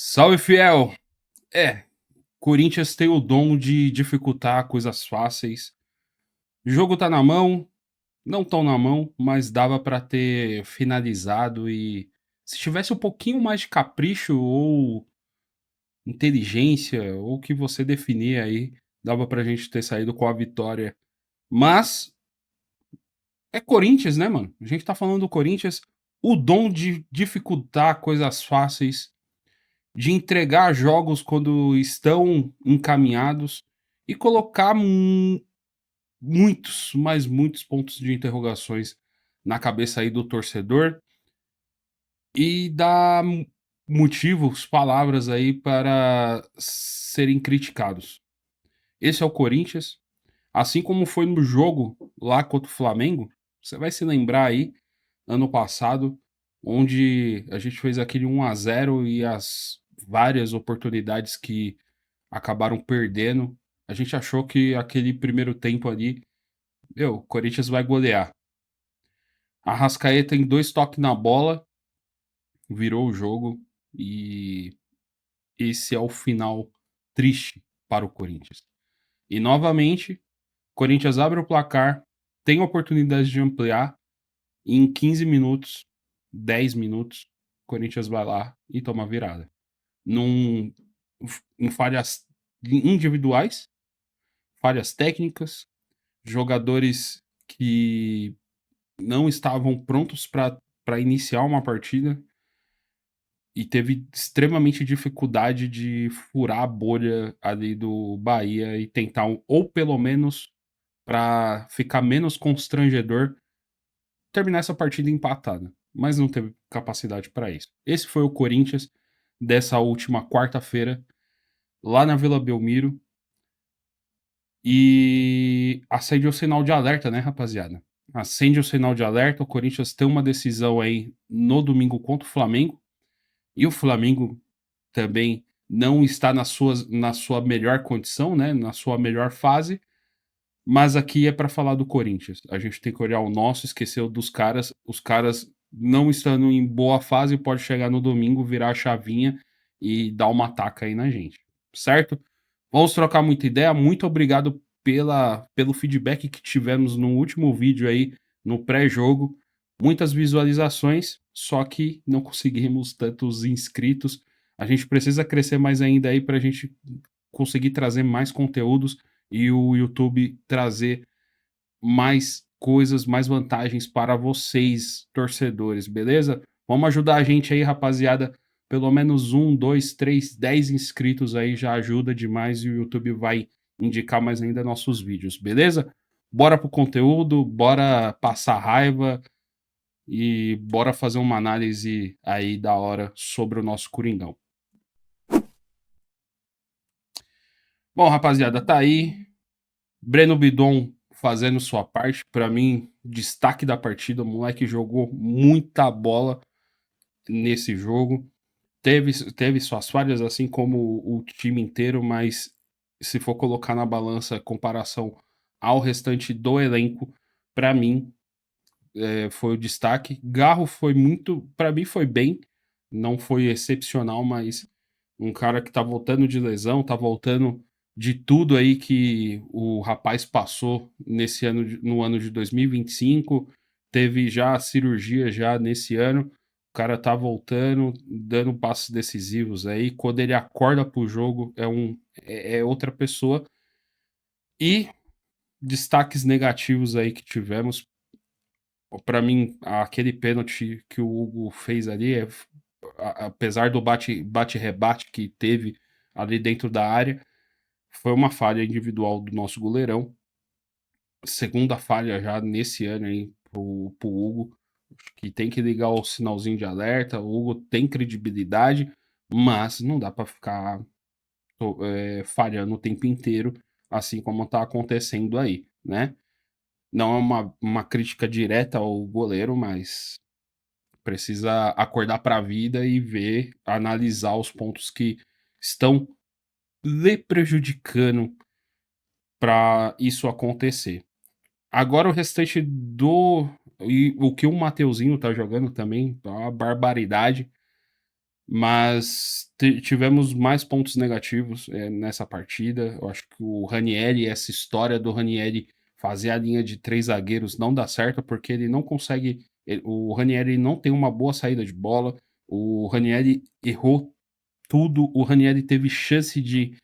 Salve, fiel! É, Corinthians tem o dom de dificultar coisas fáceis. O jogo tá na mão, não tão na mão, mas dava pra ter finalizado e se tivesse um pouquinho mais de capricho ou inteligência, ou o que você definir aí, dava pra gente ter saído com a vitória. Mas é Corinthians, né, mano? A gente tá falando do Corinthians, o dom de dificultar coisas fáceis, de entregar jogos quando estão encaminhados e colocar muitos, mas muitos pontos de interrogações na cabeça aí do torcedor e dar motivos, palavras aí para serem criticados. Esse é o Corinthians, assim como foi no jogo lá contra o Flamengo. Você vai se lembrar aí, ano passado, onde a gente fez aquele 1-0 e as várias oportunidades que acabaram perdendo. A gente achou que aquele primeiro tempo ali, o Corinthians vai golear. A Arrascaeta em 2 toques na bola, virou o jogo e esse é o final triste para o Corinthians. E novamente, o Corinthians abre o placar, tem a oportunidade de ampliar e em 15 minutos, 10 minutos, o Corinthians vai lá e toma a virada. Num, em falhas individuais, falhas técnicas, jogadores que não estavam prontos para iniciar uma partida e teve extremamente dificuldade de furar a bolha ali do Bahia e tentar, ou pelo menos para ficar menos constrangedor, terminar essa partida empatada. Mas não teve capacidade para isso. Esse foi o Corinthians dessa última quarta-feira, lá na Vila Belmiro. E acende o sinal de alerta, né, rapaziada? Acende o sinal de alerta. O Corinthians tem uma decisão aí no domingo contra o Flamengo. E o Flamengo também não está na sua melhor condição, né? Na sua melhor fase. Mas aqui é para falar do Corinthians. A gente tem que olhar o nosso, esquecer o dos caras. Os caras não estando em boa fase, pode chegar no domingo, virar a chavinha e dar uma ataca aí na gente. Certo? Vamos trocar muita ideia. Muito obrigado pelo feedback que tivemos no último vídeo aí, no pré-jogo. Muitas visualizações, só que não conseguimos tantos inscritos. A gente precisa crescer mais ainda aí para a gente conseguir trazer mais conteúdos e o YouTube trazer mais coisas, mais vantagens para vocês, torcedores, beleza? Vamos ajudar a gente aí, rapaziada. Pelo menos 1, 2, 3, 10 inscritos aí já ajuda demais e o YouTube vai indicar mais ainda nossos vídeos, beleza? Bora pro conteúdo, bora passar raiva e bora fazer uma análise aí da hora sobre o nosso Coringão. Bom, rapaziada, tá aí. Breno Bidon fazendo sua parte. Para mim, destaque da partida. O moleque jogou muita bola nesse jogo. Teve suas falhas, assim como o time inteiro, mas se for colocar na balança comparação ao restante do elenco, para mim foi o destaque. Garro foi muito, para mim foi bem, não foi excepcional, mas um cara que tá voltando de lesão, tá voltando de tudo aí que o rapaz passou nesse ano, no ano de 2025, teve já a cirurgia já nesse ano, o cara tá voltando, dando passos decisivos aí, quando ele acorda pro jogo é outra pessoa. E destaques negativos aí que tivemos, para mim, aquele pênalti que o Hugo fez ali, apesar do bate-rebate que teve ali dentro da área, foi uma falha individual do nosso goleirão. Segunda falha já nesse ano aí pro Hugo, que tem que ligar o sinalzinho de alerta. O Hugo tem credibilidade, mas não dá para ficar falhando o tempo inteiro, assim como tá acontecendo aí, né? Não é uma crítica direta ao goleiro, mas precisa acordar para a vida e ver, analisar os pontos que estão lhe prejudicando para isso acontecer. Agora o restante do. E o que o Mateuzinho tá jogando também, tá uma barbaridade. Mas tivemos mais pontos negativos nessa partida. Eu acho que o Ranieri, essa história do Ranieri fazer a linha de 3 zagueiros não dá certo, porque ele não consegue. O Ranieri não tem uma boa saída de bola. O Ranieri errou tudo. O Ranieri teve chance de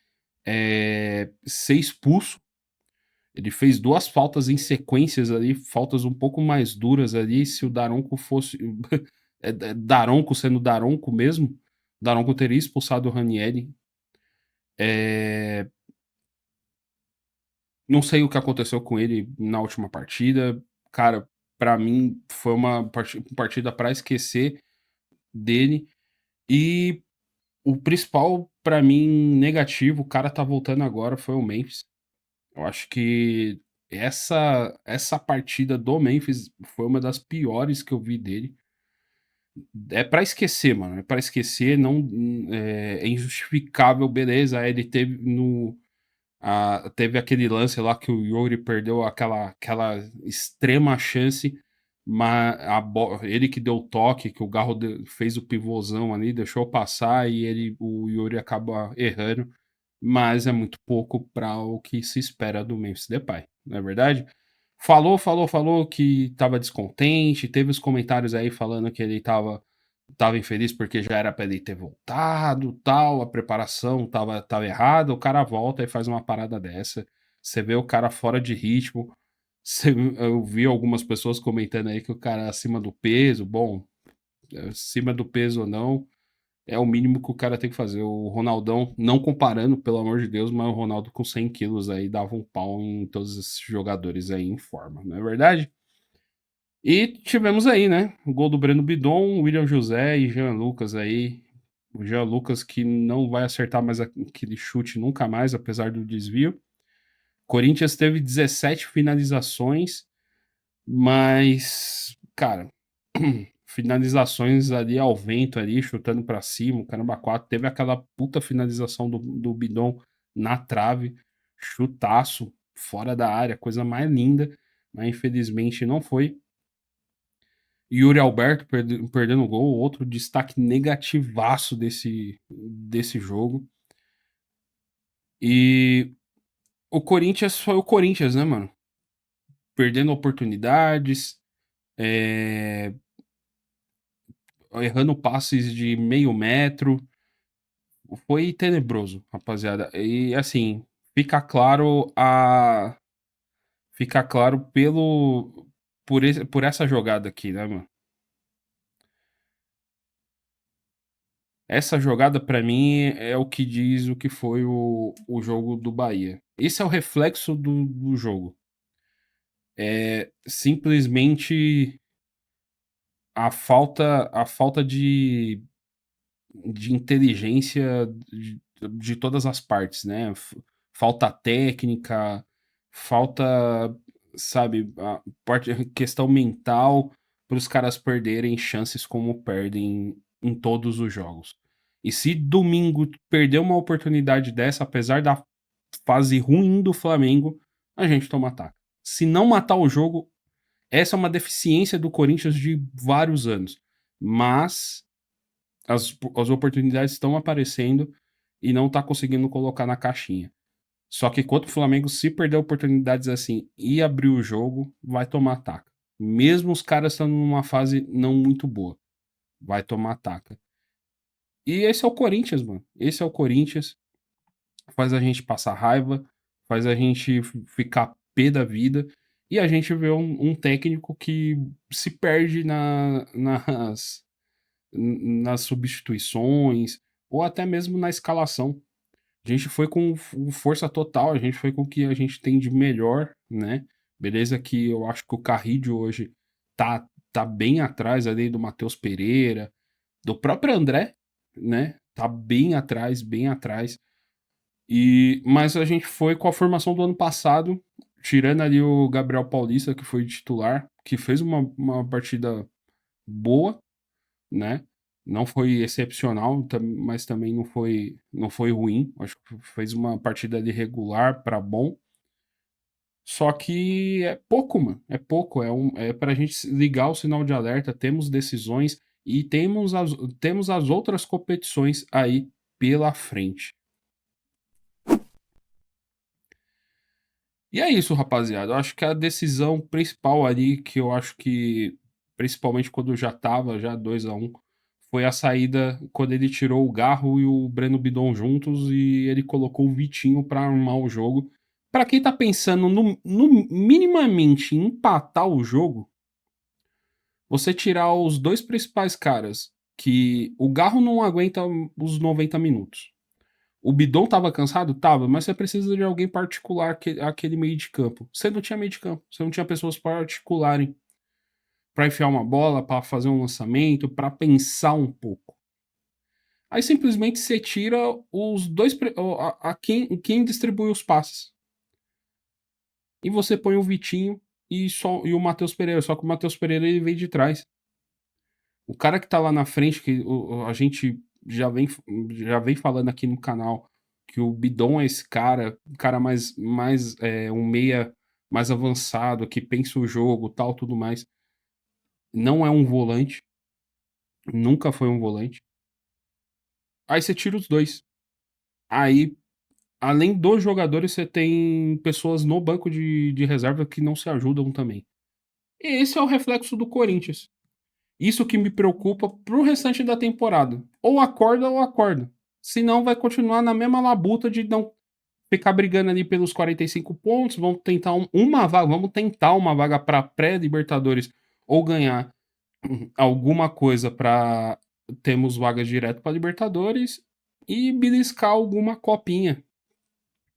ser expulso. Ele fez 2 faltas em sequências ali, faltas um pouco mais duras ali. Se o Daronco fosse. Daronco sendo Daronco mesmo, Daronco teria expulsado o Ranieri. Não sei o que aconteceu com ele na última partida. Cara, pra mim foi uma partida pra esquecer dele. E o principal, pra mim, negativo, o cara tá voltando agora, foi o Memphis. Eu acho que essa partida do Memphis foi uma das piores que eu vi dele. É pra esquecer, mano. É pra esquecer, não é injustificável, beleza. Ele teve teve aquele lance lá que o Yuri perdeu aquela extrema chance, mas ele que deu o toque, que o Garro fez o pivôzão ali, deixou passar e o Yuri acaba errando, mas é muito pouco para o que se espera do Memphis Depay, não é verdade? Falou que estava descontente, teve os comentários aí falando que ele estava infeliz porque já era para ele ter voltado, tal, a preparação tava errada, o cara volta e faz uma parada dessa. Você vê o cara fora de ritmo. Eu vi algumas pessoas comentando aí que o cara é acima do peso. Bom, acima do peso ou não, é o mínimo que o cara tem que fazer. O Ronaldão, não comparando, pelo amor de Deus, mas o Ronaldo com 100 quilos aí dava um pau em todos esses jogadores aí em forma, não é verdade? E tivemos aí, né? O gol do Breno Bidon, William José e Jean Lucas aí. O Jean Lucas que não vai acertar mais aquele chute nunca mais, apesar do desvio. Corinthians teve 17 finalizações, mas, cara, finalizações ali ao vento ali, chutando para cima, o caramba 4. Teve aquela puta finalização do Bidon na trave, chutaço, fora da área, coisa mais linda, mas infelizmente não foi. Yuri Alberto perdendo o gol, outro destaque negativaço desse jogo. E o Corinthians foi o Corinthians, né, mano? Perdendo oportunidades, errando passes de meio metro. Foi tenebroso, rapaziada. E assim, fica claro a. Fica claro por essa jogada aqui, né, mano? Essa jogada, pra mim, é o que diz o que foi o jogo do Bahia. Esse é o reflexo do jogo. É simplesmente a falta de inteligência de todas as partes, né? Falta técnica, falta, sabe, questão mental para os caras perderem chances como perdem em todos os jogos. E se domingo perder uma oportunidade dessa, apesar da fase ruim do Flamengo, a gente toma ataque. Se não matar o jogo, essa é uma deficiência do Corinthians de vários anos. Mas as oportunidades estão aparecendo e não tá conseguindo colocar na caixinha. Só que quando o Flamengo, se perder oportunidades assim e abrir o jogo, vai tomar ataque. Mesmo os caras estando numa fase não muito boa, vai tomar ataque. E esse é o Corinthians, mano. Esse é o Corinthians. Faz a gente passar raiva, faz a gente ficar pé da vida. E a gente vê um técnico que se perde nas substituições ou até mesmo na escalação. A gente foi com força total, a gente foi com o que a gente tem de melhor, né? Beleza que eu acho que o Carrídio hoje tá bem atrás ali do Matheus Pereira, do próprio André, né? Tá bem atrás, bem atrás. Mas a gente foi com a formação do ano passado, tirando ali o Gabriel Paulista, que foi titular, que fez uma partida boa, né? Não foi excepcional, mas também não foi ruim. Acho que fez uma partida ali regular para bom. Só que é pouco, mano. É pouco. É pra gente ligar o sinal de alerta. Temos decisões. E temos as outras competições aí pela frente. E é isso, rapaziada. Eu acho que a decisão principal ali, que eu acho que, principalmente quando já tava já 2-1, foi a saída quando ele tirou o Garro e o Breno Bidon juntos e ele colocou o Vitinho pra armar o jogo. Pra quem tá pensando no minimamente em empatar o jogo, você tirar os dois principais caras, que o Garro não aguenta os 90 minutos. O Bidon tava cansado? Tava, mas você precisa de alguém particular, aquele meio de campo. Você não tinha meio de campo, você não tinha pessoas particularem para enfiar uma bola, para fazer um lançamento, para pensar um pouco. Aí simplesmente você tira os dois, quem distribui os passes. E você põe o Vitinho e o Matheus Pereira, só que o Matheus Pereira ele veio de trás. O cara que tá lá na frente, que a gente já vem falando aqui no canal, que o Bidon é esse cara, um cara mais um meia mais avançado, que pensa o jogo, tal, tudo mais. Não é um volante, nunca foi um volante. Aí você tira os dois. Aí, além dos jogadores, você tem pessoas no banco de reserva que não se ajudam também. E esse é o reflexo do Corinthians. Isso que me preocupa pro restante da temporada. Ou acorda ou acorda. Senão vai continuar na mesma labuta de não ficar brigando ali pelos 45 pontos. Vamos tentar uma vaga, vamos tentar uma vaga para pré-Libertadores ou ganhar alguma coisa para termos vagas direto para Libertadores e beliscar alguma copinha.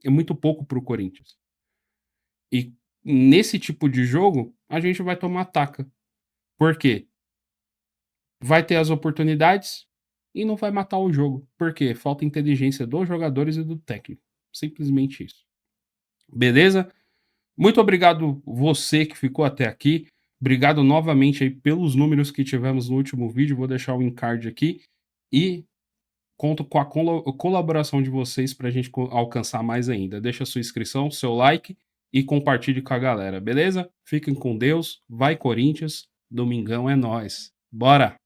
É muito pouco pro Corinthians. E nesse tipo de jogo, a gente vai tomar taca. Por quê? Vai ter as oportunidades e não vai matar o jogo. Por quê? Falta inteligência dos jogadores e do técnico. Simplesmente isso. Beleza? Muito obrigado você que ficou até aqui. Obrigado novamente aí pelos números que tivemos no último vídeo. Vou deixar o encard aqui. E conto com a colaboração de vocês para a gente alcançar mais ainda. Deixa sua inscrição, seu like e compartilhe com a galera, beleza? Fiquem com Deus. Vai Corinthians. Domingão é nóis. Bora!